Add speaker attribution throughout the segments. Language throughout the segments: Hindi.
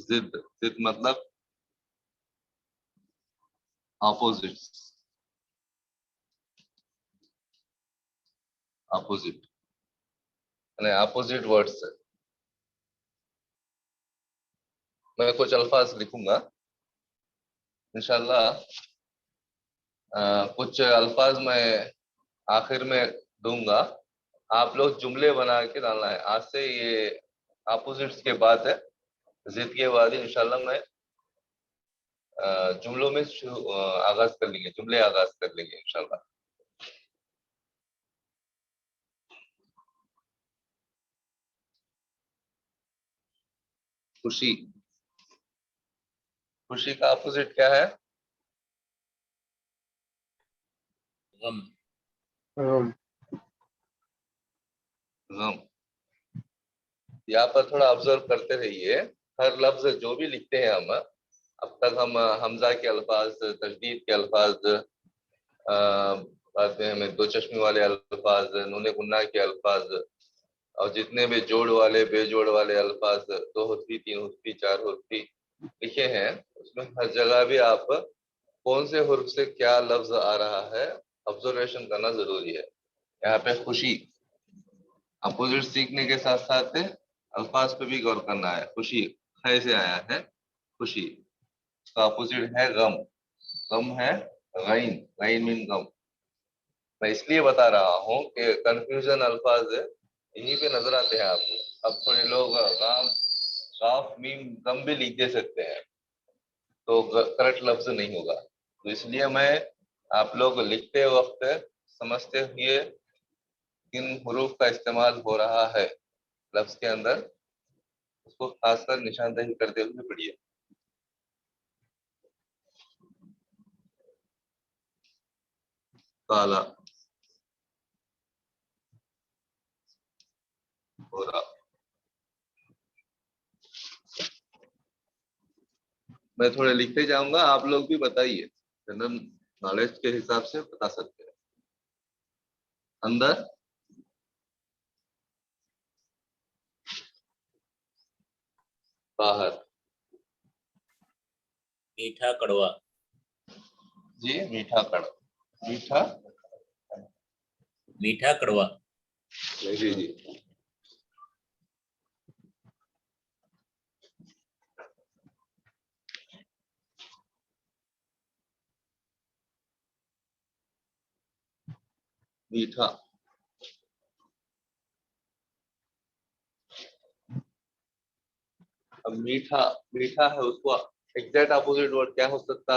Speaker 1: जिद, जिद मतलब ऑपोजिट्स, अपोजिट यानी अपोजिट वर्ड्स है। मैं कुछ अल्फाज लिखूंगा इंशाल्लाह। कुछ अल्फाज मैं आखिर में दूंगा, आप लोग जुमले बना के डालना है। आज से ये अपोजिट्स के बाद है, जिद के बाद ही इंशाल्लाह मैं जुमलों में आगाज कर लेंगे, जुमले आगाज कर लेंगे इंशाल्लाह। खुशी, खुशी का अपोजिट क्या है?
Speaker 2: गम।
Speaker 1: गम। यहाँ पर थोड़ा ऑब्जर्व करते रहिए, हर लफ्ज जो भी लिखते हैं हम, अब तक हम हमजा के अल्फाज, तशदीद के अल्फाज, बाद में हमें दो चश्मे वाले अल्फाज, नूने गुन्ना के अल्फाज, और जितने भी जोड़ वाले बेजोड़ वाले अल्फाज, दो हुर्फी, तीन हुर्फी, चार हुर्फी लिखे हैं, उसमें हर जगह भी आप कौन से हुर्फ से क्या लफ्ज आ रहा है ऑब्जर्वेशन करना जरूरी है। यहाँ पे खुशी अपोजिट सीखने के साथ साथ अल्फाज पे भी गौर करना है। खुशी ख से आया है, खुशी उसका अपोजिट है गम, गम है गैन, गैन मीन गम। मैं इसलिए बता रहा हूँ कि कंफ्यूजन अल्फाज यहीं पे नजर आते हैं आपको। अब थोड़े लोग गाम, काफ, मीम, गम भी लिख दे सकते हैं, तो करेक्ट लफ्ज नहीं होगा। तो इसलिए मैं आप लोग लिखते वक्त समझते हुए किन हुरूफ का इस्तेमाल हो रहा है लफ्ज के अंदर, उसको खासकर निशानदही करते हुए पढ़िए। काला, गोरा। मैं थोड़े लिखते जाऊंगा, आप लोग भी बताइए, जनरल नॉलेज के हिसाब से बता सकते हैं। अंदर, बाहर।
Speaker 2: मीठा कड़वा।
Speaker 1: जी, मीठा कड़वा, मीठा,
Speaker 2: मीठा कड़वा।
Speaker 1: जी जी। मीठा, अब मीठा, मीठा है, उसको एग्जैक्ट अपोजिट वर्ड क्या हो सकता?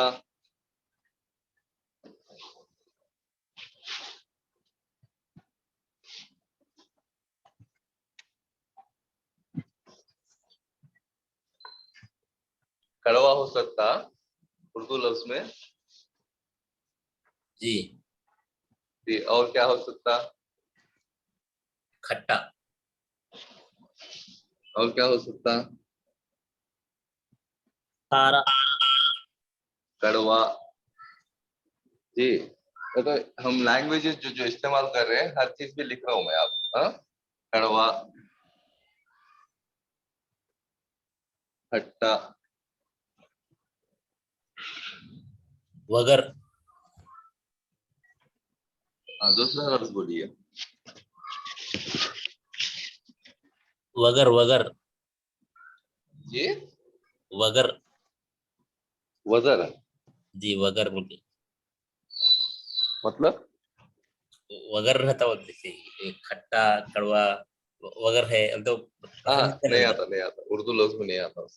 Speaker 1: कड़वा हो सकता उर्दू लफ्ज में
Speaker 2: जी।
Speaker 1: जी। और क्या हो सकता?
Speaker 2: खट्टा।
Speaker 1: और क्या हो सकता?
Speaker 2: खारा।
Speaker 1: कड़वा। जी। तो हम लैंग्वेजेस जो जो इस्तेमाल कर रहे हैं, हर चीज भी लिख रहा हूं मैं, आप हाँ? कड़वा, खट्टा,
Speaker 2: वगर।
Speaker 1: हाँ, दूसरा लफ्ज बोलिए।
Speaker 2: वगर वगर।
Speaker 1: जी,
Speaker 2: वगर।
Speaker 1: वजर,
Speaker 2: जी वगर बोलते,
Speaker 1: मतलब
Speaker 2: वगर रहता बोलते थे, एक खट्टा कड़वा वगर है, तो
Speaker 1: हाँ,
Speaker 2: पसंद
Speaker 1: नहीं
Speaker 2: रहता।
Speaker 1: आता, नहीं आता, उर्दू लफ्ज में नहीं आता।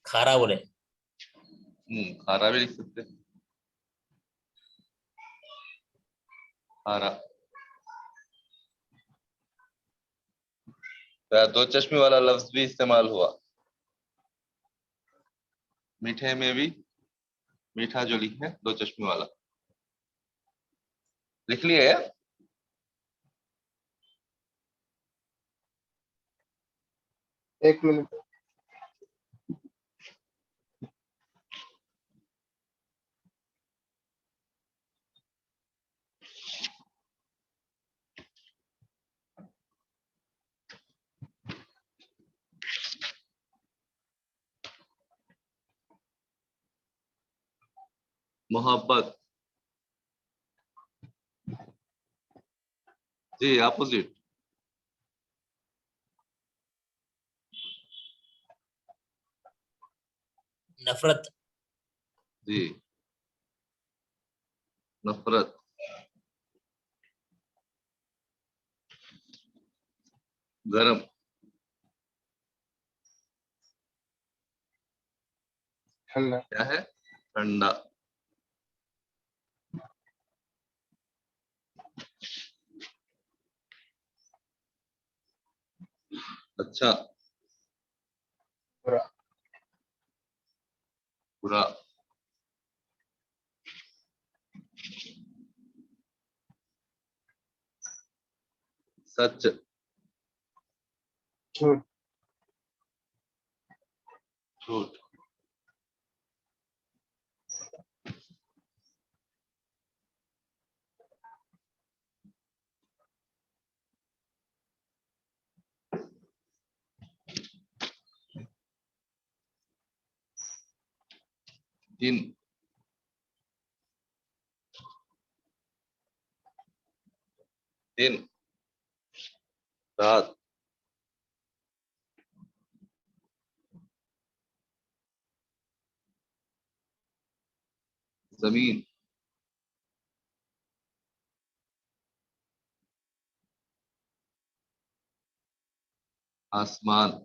Speaker 2: खारा बोले।
Speaker 1: खारा भी लिख सकते हैं, खारा। तो दो चश्मे वाला लफ्ज भी इस्तेमाल हुआ। मीठे में भी, मीठा जो लिखे दो चश्मे वाला, लिख लिए?
Speaker 3: एक मिनट।
Speaker 1: मोहब्बत, जी अपोजिट,
Speaker 2: नफरत,
Speaker 1: जी नफरत, गरम,
Speaker 3: ठंडा,
Speaker 1: क्या है, ठंडा, अच्छा,
Speaker 3: बुरा,
Speaker 1: बुरा, सच,
Speaker 3: झूठ,
Speaker 1: झूठ, दिन, दिन, रात, जमीन, आसमान,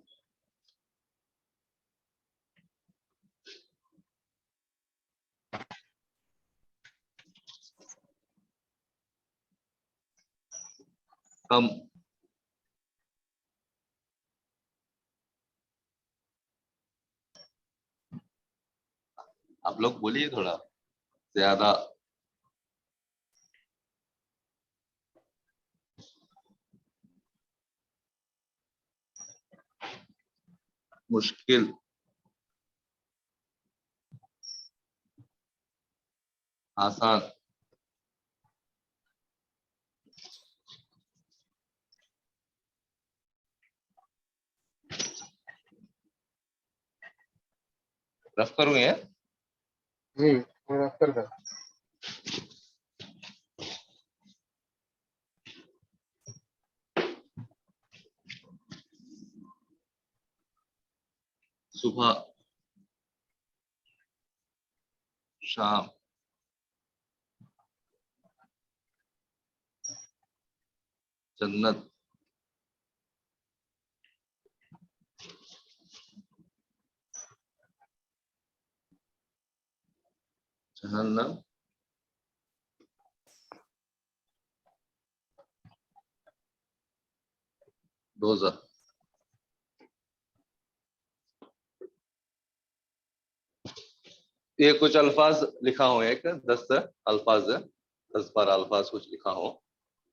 Speaker 1: कम, आप लोग बोलिए थोड़ा, ज्यादा, मुश्किल, आसान, रफ करूंगे,
Speaker 3: जी मैं कर दो,
Speaker 1: सुबह, शाम, जन्नत, जहन्नम, दोज़ख। ये कुछ अल्फाज लिखा हो, एक 10 अल्फाज, 10-12 अल्फाज कुछ लिखा हो।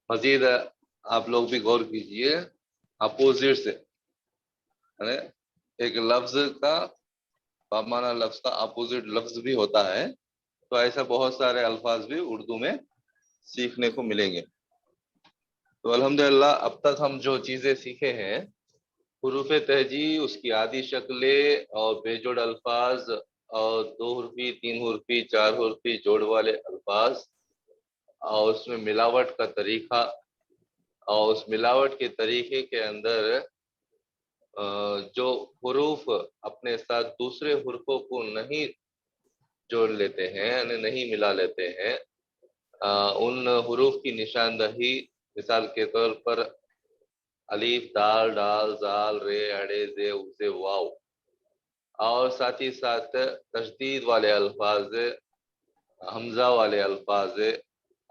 Speaker 1: मजीद आप लोग भी गौर कीजिए, अपोजिट से, यानी एक लफ्ज का बामाना लफ्ज का अपोजिट लफ्ज भी होता है, तो ऐसा बहुत सारे अल्फाज भी उर्दू में सीखने को मिलेंगे। तो अल्हम्दुलिल्लाह अब तक हम जो चीज़ें सीखे हैं, हुरूफ तहजी, उसकी आदि शक्लें और बेजोड़ अल्फाज और 2 हुर्फी, 3 हुर्फी, 4 हुर्फी जोड़ वाले अल्फाज और उसमें मिलावट का तरीका, और उस मिलावट के तरीके के अंदर जो हुरूफ अपने साथ दूसरे हुर्फों को नहीं जोड़ लेते हैं, यानी नहीं मिला लेते हैं, उन हुरूफ की निशानदही, मिसाल के तौर पर अलीफ, दाल, डाल, जाल, रे, अड़े, जे, उसे, वाव, और साथ ही साथ तशदीद वाले अल्फाज, हमजा वाले अल्फाज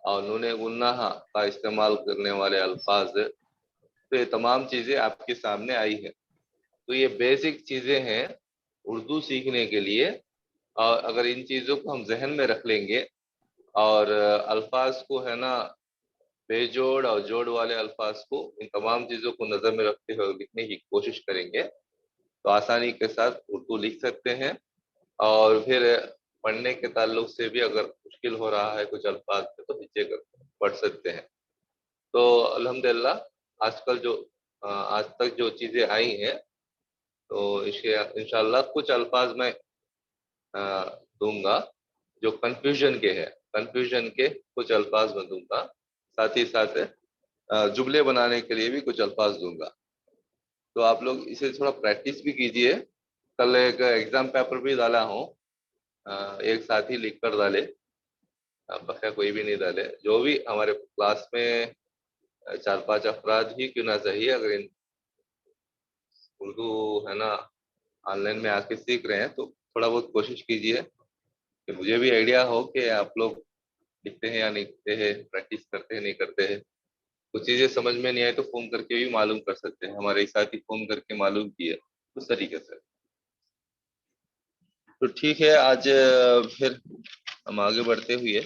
Speaker 1: और नून गुन्नाह का इस्तेमाल करने वाले अल्फाज, तो ये तमाम चीज़ें आपके सामने आई हैं। तो ये बेसिक चीज़ें हैं उर्दू सीखने के लिए, और अगर इन चीज़ों को हम जहन में रख लेंगे और अल्फाज को है ना बेजोड़ और जोड़ वाले अल्फाज को, इन तमाम चीज़ों को नज़र में रखते हुए लिखने की कोशिश करेंगे, तो आसानी के साथ उर्दू लिख सकते हैं। और फिर पढ़ने के ताल्लुक से भी अगर मुश्किल हो रहा है कुछ अल्फाज में, तो हिचक पढ़ सकते हैं। तो अल्हम्दुलिल्लाह आजकल जो आज तक जो चीज़ें आई हैं, तो इसके इंशाल्लाह कुछ अल्फाज मैं दूंगा जो कंफ्यूजन के है, कंफ्यूजन के कुछ अल्फाज मैं दूंगा, साथ ही साथ जुमले बनाने के लिए भी कुछ अल्फाज दूंगा। तो आप लोग इसे थोड़ा प्रैक्टिस भी कीजिए। कल एक एग्जाम पेपर भी डाला हूँ, एक साथी लिख कर डाले, बखैर कोई भी नहीं डाले। जो भी हमारे क्लास में 4-5 अफराद ही क्यों ना चाहिए, अगर इन उर्दू है ना ऑनलाइन में आके सीख रहे हैं, तो थोड़ा बहुत कोशिश कीजिए कि मुझे भी आइडिया हो कि आप लोग लिखते हैं या नहीं लिखते हैं, प्रैक्टिस करते हैं नहीं करते हैं। कुछ चीजें समझ में नहीं आए तो फोन करके भी मालूम कर सकते हैं, हमारे साथ ही फोन करके मालूम किए उस तरीके से। तो ठीक है, आज फिर हम आगे बढ़ते हुए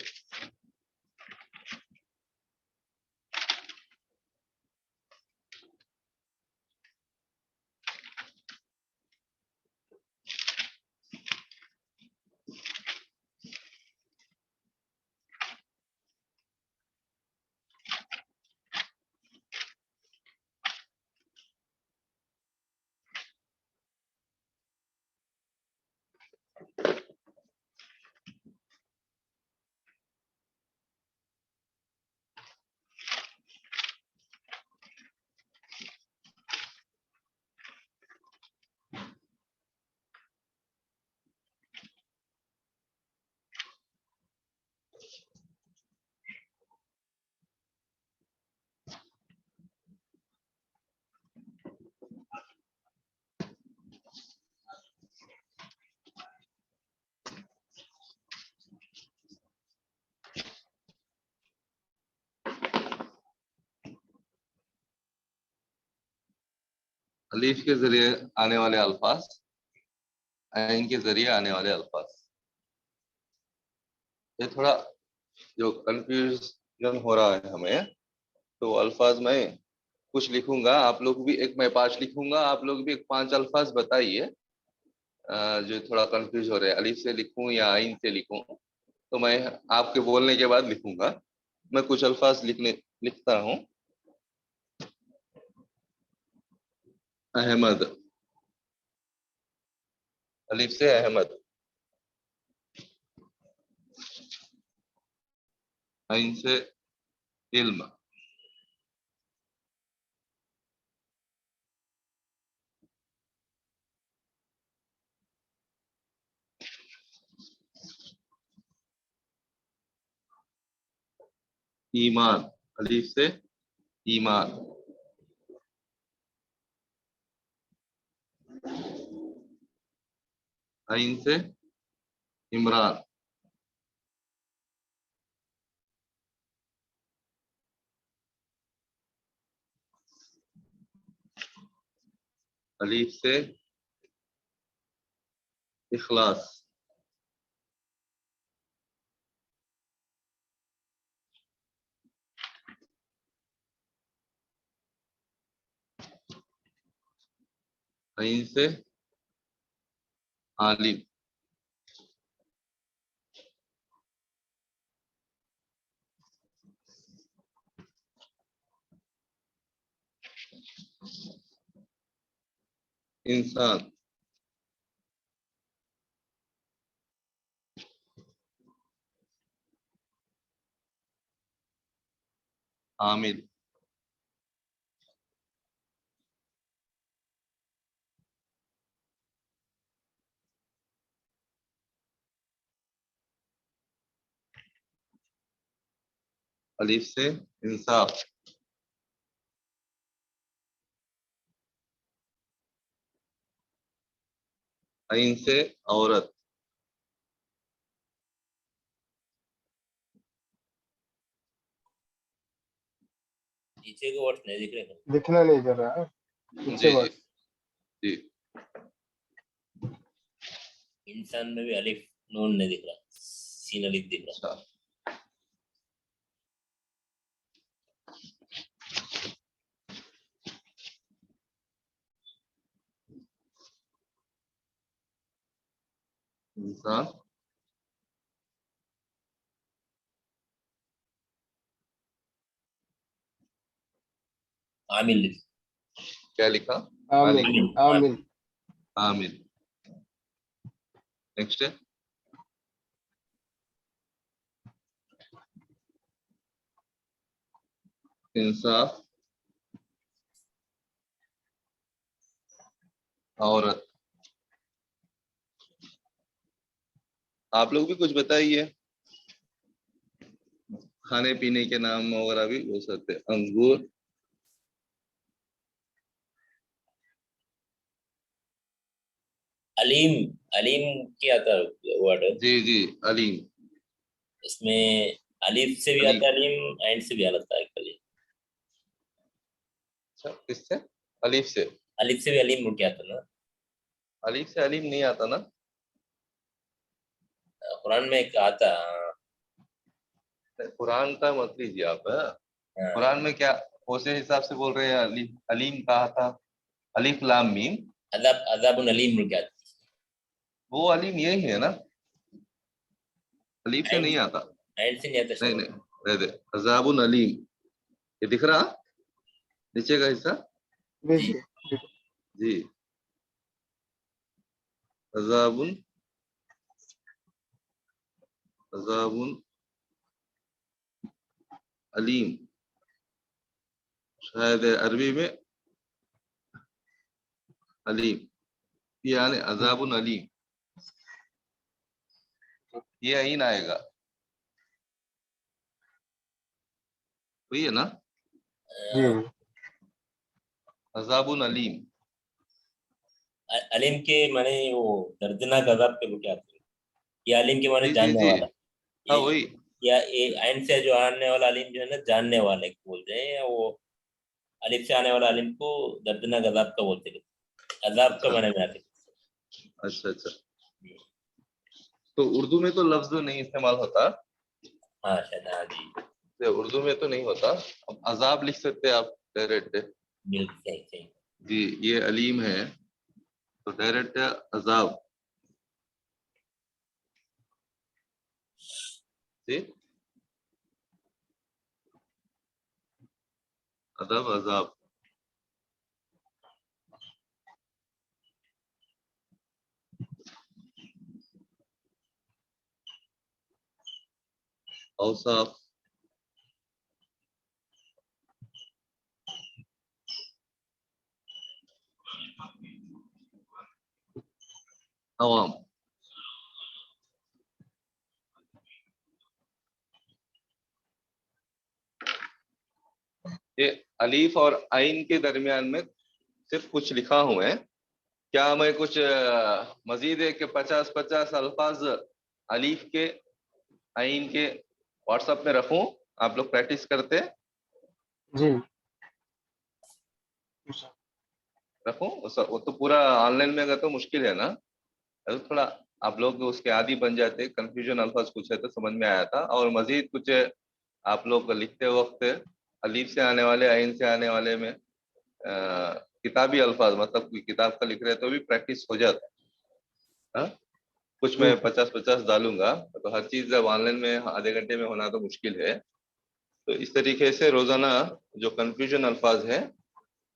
Speaker 1: अलीफ के जरिए आने वाले अल्फाज, ऐन के जरिए आने वाले अल्फाज, ये थोड़ा जो कंफ्यूजन हो रहा है हमें, तो अल्फाज में कुछ लिखूंगा, आप लोग भी एक, मैं 5 लिखूंगा, आप लोग भी एक 5 अल्फाज बताइए जो थोड़ा कंफ्यूज हो रहे हैं, अलीफ से लिखूं या आइन से लिखूं। तो मैं आपके बोलने के बाद लिखूंगा। मैं कुछ अल्फाज लिखता हूँ। अहमद, अलीफ से अहमद। आइन से इल्म। ईमान, अलीफ से ईमान। आइन से इमरान। अलीफ से इखलास। आइन से आलिम। इंसान। आमिल। अलीफ से इंसाफ। आइन से औरत।
Speaker 2: नीचे के वर्ड्स नहीं दिख रहे हैं।
Speaker 3: दिखना नहीं कर रहा है
Speaker 1: जी
Speaker 3: पीछे
Speaker 1: जी
Speaker 3: वर्ड।
Speaker 1: जी।
Speaker 2: इंसान में भी अलिफ नून नहीं दिख रहा, सीन अलिफ दिख रहा।
Speaker 1: अच्छा, इंसान।
Speaker 2: आमिल लिख।
Speaker 1: क्या लिखा?
Speaker 3: आमिल।
Speaker 1: आलिम।
Speaker 3: आमिल।
Speaker 1: आमिल। नेक्स्ट है इंसाफ, औरत। आप लोग भी कुछ बताइए, खाने पीने के नाम वगैरह भी बोल सकते हैं। अंगूर,
Speaker 2: अलीम, अलीम क्या आता है वर्ड?
Speaker 1: जी जी, अलीम।
Speaker 2: इसमें अलीफ से भी
Speaker 1: अलीम,
Speaker 2: आता है अलीम, एंड से भी आता है अलीम।
Speaker 1: अच्छा किससे? अलीफ से?
Speaker 2: अलीफ से भी अलीम मुड़ के आता है ना?
Speaker 1: अलीफ से अलीम नहीं आता ना?
Speaker 2: कुरान में एक आता है।
Speaker 1: कुरान का मत लीजिए आप, हाँ?
Speaker 2: हाँ,
Speaker 1: कुरान में क्या उसी हिसाब से बोल रहे हैं? अलीफ अलीम कहा था, अलीफ लाम मीम,
Speaker 2: अजाब, अजाबुन अलीम मुड़ के आता
Speaker 1: वो अलीम यही है ना? अलीफ
Speaker 2: है।
Speaker 1: से नहीं आता।
Speaker 2: एंड से नहीं आता
Speaker 1: नहीं
Speaker 2: शायद।
Speaker 1: नहीं, दे दे, अजाबुन अलीम, ये दिख रहा नीचे का हिस्सा?
Speaker 3: जी
Speaker 2: जी,
Speaker 3: जी जी।
Speaker 1: जी, अजाबुन, अजाबुन अलीम, शायद अरबी में अलीम, यानी अजाबुन अलीम, ये अईन आएगा, वही है ना?
Speaker 3: जी
Speaker 1: अजाबुन अलीम।
Speaker 2: अलीम के माने वो दर्दनाक अजाब के मुड़ के आते हैं। ये अलीम के माने
Speaker 1: जी जी
Speaker 2: जानने
Speaker 1: जी,
Speaker 2: वाला।
Speaker 1: हाँ
Speaker 2: ये
Speaker 1: वही।
Speaker 2: या ये एंड से जो आने वाला अलीम जो है ना, जानने वाले को बोलते हैं। वो अलीफ से आने वाला अलीम को दर्दनाक अजाब का बोलते हैं। अजाब का
Speaker 1: अच्छा
Speaker 2: माने में आते
Speaker 1: अच्छा अच्छा,
Speaker 2: हैं।
Speaker 1: तो उर्दू में तो लफ्ज नहीं इस्तेमाल होता,
Speaker 2: हाँ शायद, हाँ जी,
Speaker 1: ये उर्दू में तो नहीं होता। अब अजाब लिख सकते हैं आप डायरेक्ट।
Speaker 2: बिल्कुल सही सही।
Speaker 1: जी, ये अलीम है तो डायरेक्ट अजाब। जी, अदब अजाब। औसाफ, अवाम। ये अलीफ और आइन के दरमियान में सिर्फ कुछ लिखा हूं मैं। क्या मैं कुछ मजीद है कि 50-50 अल्फाज अलीफ के, आइन के व्हाट्सएप में रखूं? आप लोग प्रैक्टिस करते हैं?
Speaker 3: जी।
Speaker 1: रखूं? वो तो पूरा ऑनलाइन में अगर तो मुश्किल है ना, तो थोड़ा आप लोग उसके आदी बन जाते। कंफ्यूजन अल्फाज कुछ है तो समझ में आया था, और मजीद कुछ आप लोग लिखते वक्त अलीफ से आने वाले, आइन से आने वाले में किताबी अल्फाज, मतलब कोई किताब का लिख रहे हैं तो भी प्रैक्टिस हो जाता है, हाँ? कुछ
Speaker 3: जी
Speaker 1: मैं 50-50 डालूंगा, तो हर चीज जब ऑनलाइन में आधे घंटे में होना तो मुश्किल है। तो इस तरीके से रोजाना जो कंफ्यूजन अल्फाज है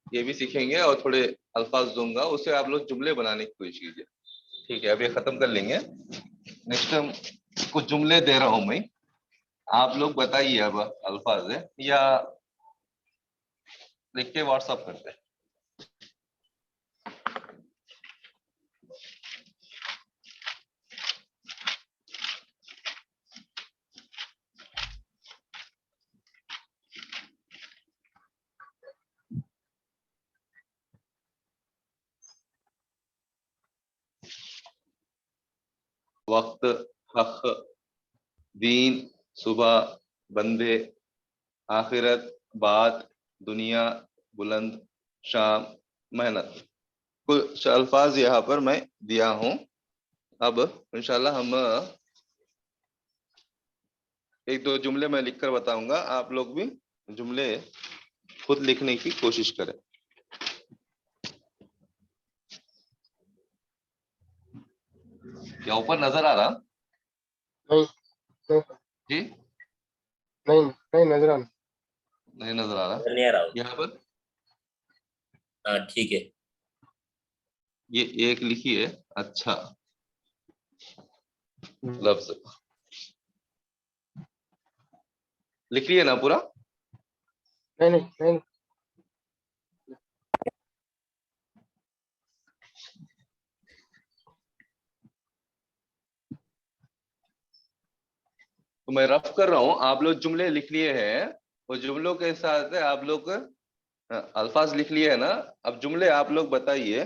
Speaker 1: ये भी सीखेंगे, और थोड़े अल्फाज दूंगा उससे आप लोग जुमले बनाने की कोशिश कीजिए। ठीक है, अब ये खत्म कर लेंगे। नेक्स्ट टाइम कुछ जुमले दे रहा हूं मैं, आप लोग बताइए अब अल्फाज है या लिख के व्हाट्सअप करते हैं। वक्त, हक, दीन, सुबह, बंदे, आखिरत, बात, दुनिया, बुलंद, शाम, मेहनत। कुछ अल्फाज यहाँ पर मैं दिया हूँ। अब इंशाल्लाह हम एक दो जुमले मैं लिखकर बताऊंगा, आप लोग भी जुमले खुद लिखने की कोशिश करें। क्या ऊपर नजर आ रहा?
Speaker 3: नहीं नहीं
Speaker 1: जी,
Speaker 3: नहीं नहीं नजर आ
Speaker 1: नहीं नजर आ रहा
Speaker 2: नजर नहीं आ रहा हो?
Speaker 1: यहाँ पर।
Speaker 2: हाँ ठीक है।
Speaker 1: ये एक लिखिए, अच्छा
Speaker 3: नहीं
Speaker 1: लफ्ज लिख लिए ना पूरा?
Speaker 3: नहीं नहीं नहीं
Speaker 1: तो मैं रफ कर रहा हूँ, आप लोग जुमले लिख लिए हैं, वो जुमलों के साथ आप लोग अल्फाज लिख लिए है ना। अब जुमले आप लोग बताइए,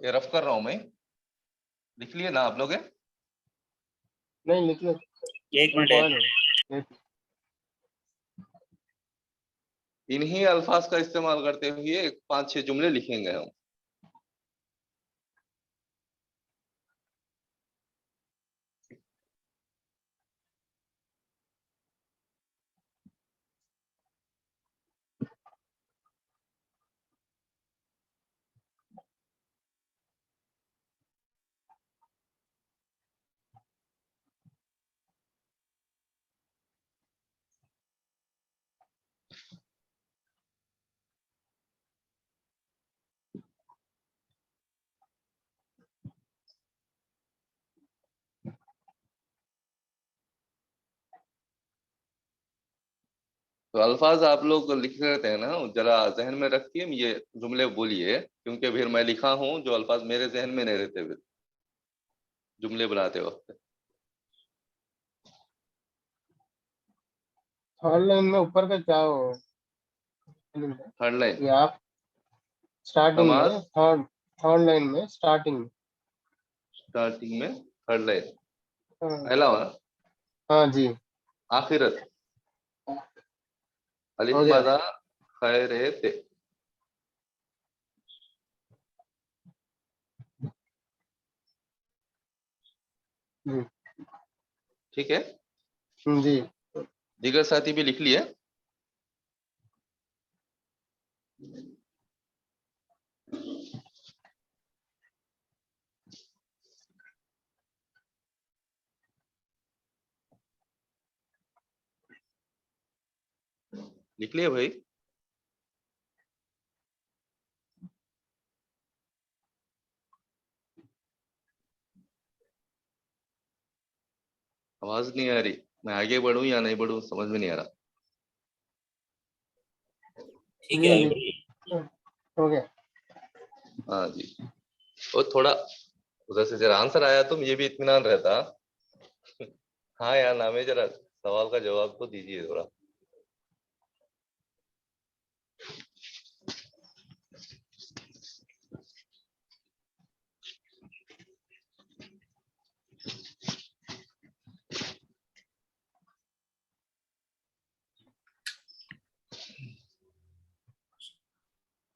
Speaker 1: ये रफ कर रहा हूं मैं, लिख लिए ना आप लोग ये?
Speaker 3: नहीं लिख लो
Speaker 2: एक
Speaker 3: हम
Speaker 2: मिनट
Speaker 3: पढ़ लो
Speaker 1: इन्हीं अल्फाज का इस्तेमाल करते हुए 5-6 जुमले लिखेंगे हम। तो अल्फाज आप लोग लिख रहे हैं ना, जरा जहन में रखिए, ये जुमले बोलिए, क्योंकि फिर मैं लिखा हूं जो अल्फाज मेरे जहन में नहीं रहते फिर जुमले बनाते वक्त।
Speaker 3: थर्ड लाइन में ऊपर का क्या हो
Speaker 1: थर्ड लाइन,
Speaker 3: ये आप स्टार्टिंग
Speaker 1: नमाज
Speaker 3: में थर्ड लाइन में स्टार्टिंग में
Speaker 1: स्टार्टिंग में, थर्ड लाइन
Speaker 3: हाँ
Speaker 1: पहला वाला,
Speaker 3: हाँ जी
Speaker 1: आखिरत, अलिफ
Speaker 3: हो गया
Speaker 1: मादा खैर ते।
Speaker 3: जी
Speaker 1: ठीक है,
Speaker 3: जी
Speaker 1: दीगर साथी भी लिख लिए। लिख लिए भाई? आवाज नहीं आ रही, मैं आगे बढ़ूं या नहीं बढ़ूं समझ में नहीं आ रहा।
Speaker 2: ठीक
Speaker 3: जी
Speaker 2: है, आगे
Speaker 3: जी
Speaker 2: बढ़िए।
Speaker 3: हो गया
Speaker 1: हाँ जी, वो थोड़ा उधर से जरा आंसर आया तो ये भी इत्मीनान रहता। हाँ यार नामे, जरा सवाल का जवाब तो दीजिए थोड़ा।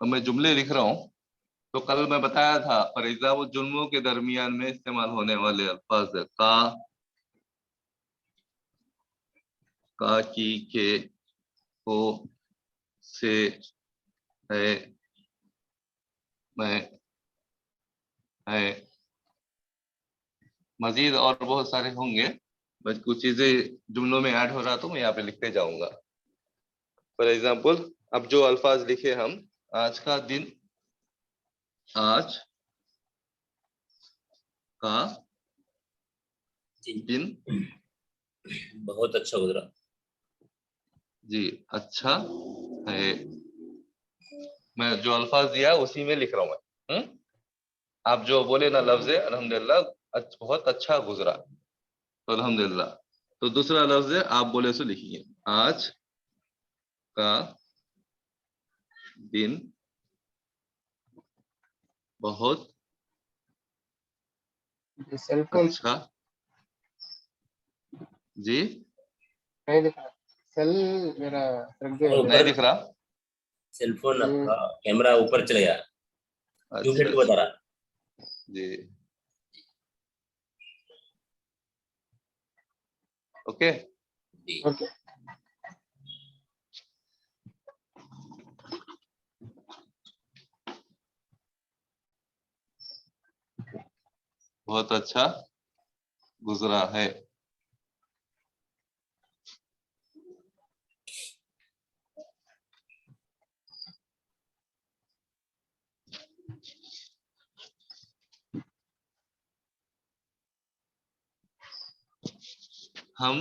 Speaker 1: अब मैं जुमले लिख रहा हूँ। तो कल मैं बताया था फरीजा वो जुल्मों के दरमियान में इस्तेमाल होने वाले अल्फाज है का, की, के, को, से, है, मैं, है, मजीद और बहुत सारे होंगे। बस कुछ चीजें जुमलों में ऐड हो रहा तो मैं यहाँ पे लिखते जाऊंगा। फॉर एग्जाम्पल, अब जो अल्फाज लिखे हम, आज का दिन, आज का
Speaker 2: जी,
Speaker 1: दिन,
Speaker 2: बहुत अच्छा गुजरा।
Speaker 1: जी अच्छा है। मैं जो अल्फाज दिया उसी में लिख रहा हूँ मैं। आप जो बोले ना लफ्ज है अल्हम्दुलिल्लाह, बहुत अच्छा गुजरा, तो अल्हम्दुलिल्लाह। तो दूसरा लफ्ज है आप बोले सो लिखिए, आज का दिन बहुत
Speaker 3: सेल फोन
Speaker 1: अच्छा। जी
Speaker 3: नहीं दिख रहा सेल मेरा रख
Speaker 2: और
Speaker 3: दिया
Speaker 1: नहीं
Speaker 2: ऊपर
Speaker 1: दिख रहा?
Speaker 2: सेलफोन
Speaker 3: ये
Speaker 2: आपका कैमरा ऊपर चले गया,
Speaker 1: अच्छा
Speaker 2: ट्यूबलाइट को बता
Speaker 1: अच्छा,
Speaker 2: रहा।
Speaker 1: जी ओके।
Speaker 2: जी,
Speaker 3: ओके
Speaker 1: बहुत अच्छा गुजरा है। हम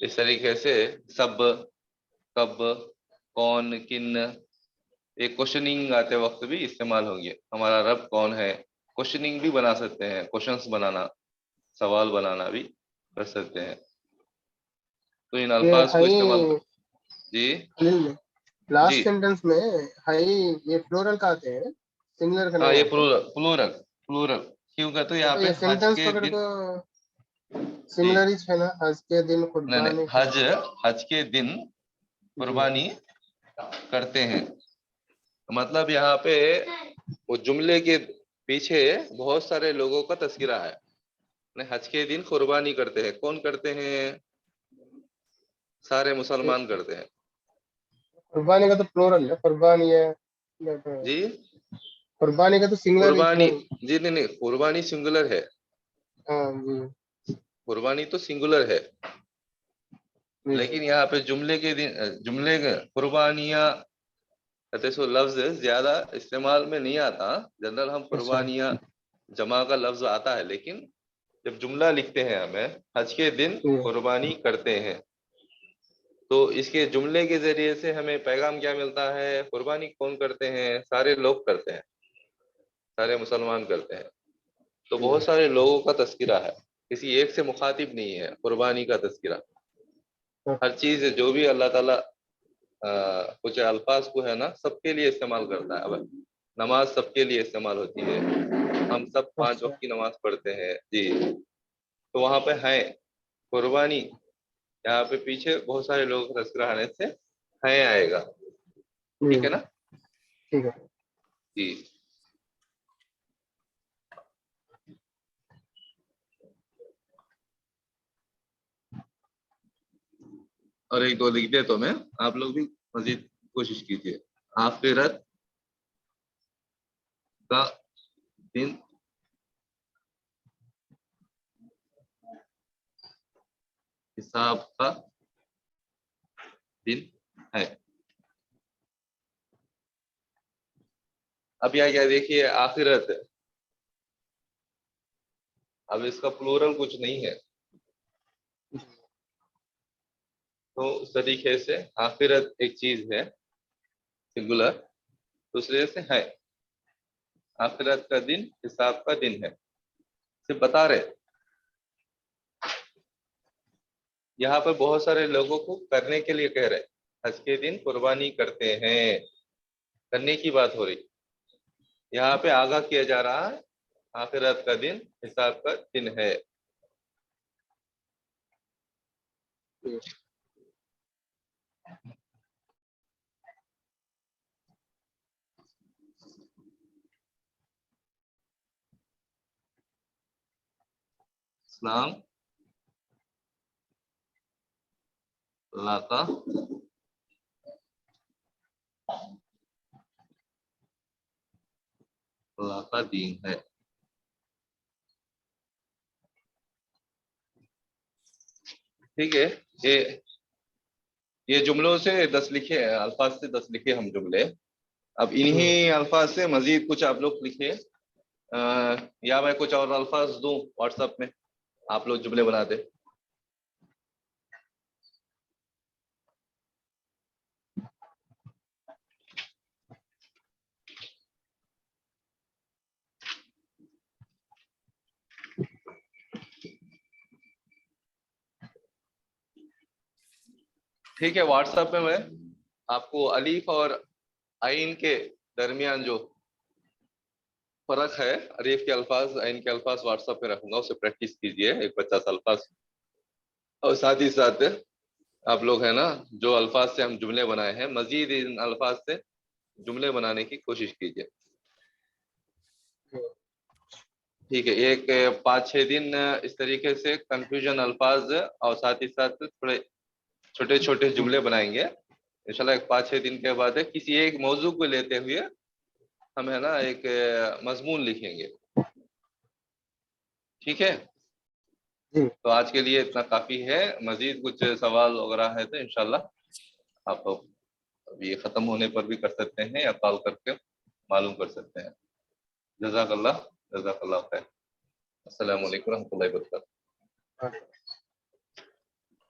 Speaker 1: इस तरीके से सब, कब, कौन, किन, ये क्वेश्चनिंग आते वक्त भी इस्तेमाल होंगे। हमारा रब कौन है, क्वेश्चनिंग भी बना सकते हैं, क्वेश्चंस बनाना, सवाल बनाना भी कर सकते हैं। तो इन
Speaker 3: ये
Speaker 1: अल्फाज को इस्तेमाल
Speaker 3: हाई
Speaker 1: जी
Speaker 3: खलील
Speaker 1: जी
Speaker 3: लास्ट सेंटेंस में हाई ये प्लूरल का आते हैं, सिंगुलर का
Speaker 1: हाँ,
Speaker 3: नहीं
Speaker 1: ये
Speaker 3: आते।
Speaker 1: प्लूरल प्लूरल प्लूरल क्यों कहते हो यहाँ
Speaker 3: तो
Speaker 1: पे
Speaker 3: ये
Speaker 1: हज
Speaker 3: सेंटेंस
Speaker 1: के
Speaker 3: पकड़
Speaker 1: दिन।
Speaker 3: को
Speaker 1: जी
Speaker 3: सिमिलर ही है ना, हज के दिन
Speaker 1: नहीं नहीं,
Speaker 3: कुर्बानी
Speaker 1: हज,
Speaker 3: करते हैं।
Speaker 1: हज के दिन
Speaker 3: जी
Speaker 1: कुर्बानी करते हैं। मतलब यहाँ पे वो जुमले के पीछे बहुत सारे लोगों का तस्करा है। नहीं, हज के दिन कुर्बानी करते हैं, कौन करते हैं? सारे
Speaker 3: ये
Speaker 1: मुसलमान करते हैं।
Speaker 3: कुर्बानी का तो प्लूरल है, कुर्बानी है या तो
Speaker 1: जी
Speaker 3: कुर्बानी का तो सिंगुलर ही
Speaker 1: कुर्बानी,
Speaker 3: नहीं।
Speaker 1: जी नहीं नहीं, कुर्बानी सिंगुलर है,
Speaker 3: हाँ जी
Speaker 1: कुर्बानी तो सिंगुलर है।
Speaker 3: जी
Speaker 1: लेकिन यहाँ पे जुमले के दिन, जुमले कुर्बानियाँ कहते सो लफ्ज ज्यादा इस्तेमाल में नहीं आता। जनरल हम
Speaker 3: अच्छा
Speaker 1: कुर्बानियाँ जमा का लफ्ज आता है, लेकिन जब जुमला लिखते हैं हमें हज के दिन
Speaker 3: जी
Speaker 1: कुर्बानी करते हैं, तो इसके जुमले के जरिए से हमें पैगाम क्या मिलता है? कुर्बानी कौन करते हैं? सारे लोग करते हैं, सारे मुसलमान करते हैं। तो बहुत सारे लोगों का तस्करा है, किसी एक से मुखातिब नहीं है कुर्बानी का तस्करा। हर चीज जो भी अल्लाह ताला कुछ अल्फाज को है ना सबके लिए इस्तेमाल करता है। अब नमाज सबके लिए इस्तेमाल होती है, हम सब 5
Speaker 3: अच्छा
Speaker 1: वक्त की नमाज पढ़ते हैं जी। तो वहां पे है कुर्बानी, यहाँ पे पीछे बहुत सारे लोगों का तस्करा आने से है आएगा।
Speaker 3: जी
Speaker 1: ठीक है ना
Speaker 3: ठीक है।
Speaker 1: जी। और एक दो लिख दे तो मैं, आप लोग भी मजीद कोशिश कीजिए। आखिरत का दिन हिसाब का दिन है। अब यहाँ क्या देखिए, आखिरत, अब इसका प्लूरल कुछ नहीं है, तो उस तरीके से आखिरत एक चीज है सिंगुलर, दूसरे से है। आखिरत का दिन हिसाब का दिन है, सिर्फ बता रहे। यहाँ पर बहुत सारे लोगों को करने के लिए कह रहे, हज के दिन कुर्बानी करते हैं, करने की बात हो रही। यहाँ पे आगाह किया जा रहा है आखिरत का दिन हिसाब का दिन है।
Speaker 3: जी
Speaker 1: इस्लाम अल्लाह का अल्लाह का दीन है। ठीक है, ये जुमलों से 10 लिखे हैं, अल्फाज से 10 लिखे हम जुमले। अब
Speaker 3: जी
Speaker 1: इन्हीं अल्फाज से मजीद कुछ आप लोग लिखे, या मैं कुछ और अल्फाज दूं व्हाट्सएप में, आप लोग जुमले बना दे। ठीक है, व्हाट्सएप में मैं आपको अलीफ और आइन के दरमियान जो फर्क है, अलीफ के अल्फाज आइन के अल्फाज व्हाट्सएप में रखूंगा, उसे प्रैक्टिस कीजिए एक 50 अल्फाज। और साथ ही साथ आप लोग है ना, जो अल्फाज से हम जुमले बनाए हैं मजीद इन अल्फाज से जुमले बनाने की कोशिश कीजिए। ठीक है, एक 5-6 दिन इस तरीके से कंफ्यूजन अल्फाज और साथ ही साथ थोड़े छोटे छोटे जुमले बनाएंगे। इंशाल्लाह एक 5-6 दिन के बाद किसी एक मौजू को लेते हुए हम है ना एक मजमून लिखेंगे। ठीक है,
Speaker 3: जी
Speaker 1: तो आज के लिए इतना काफी है। मजीद कुछ सवाल वगैरह है तो इंशाल्लाह आप अब ये खत्म होने पर भी कर सकते हैं या कॉल करके मालूम कर सकते हैं। जज़ाकल्लाह, जज़ाकल्लाह खैर। अस्सलाम वालेकुम रहमतुल्लाहि व बरकातहू।
Speaker 3: हाँ।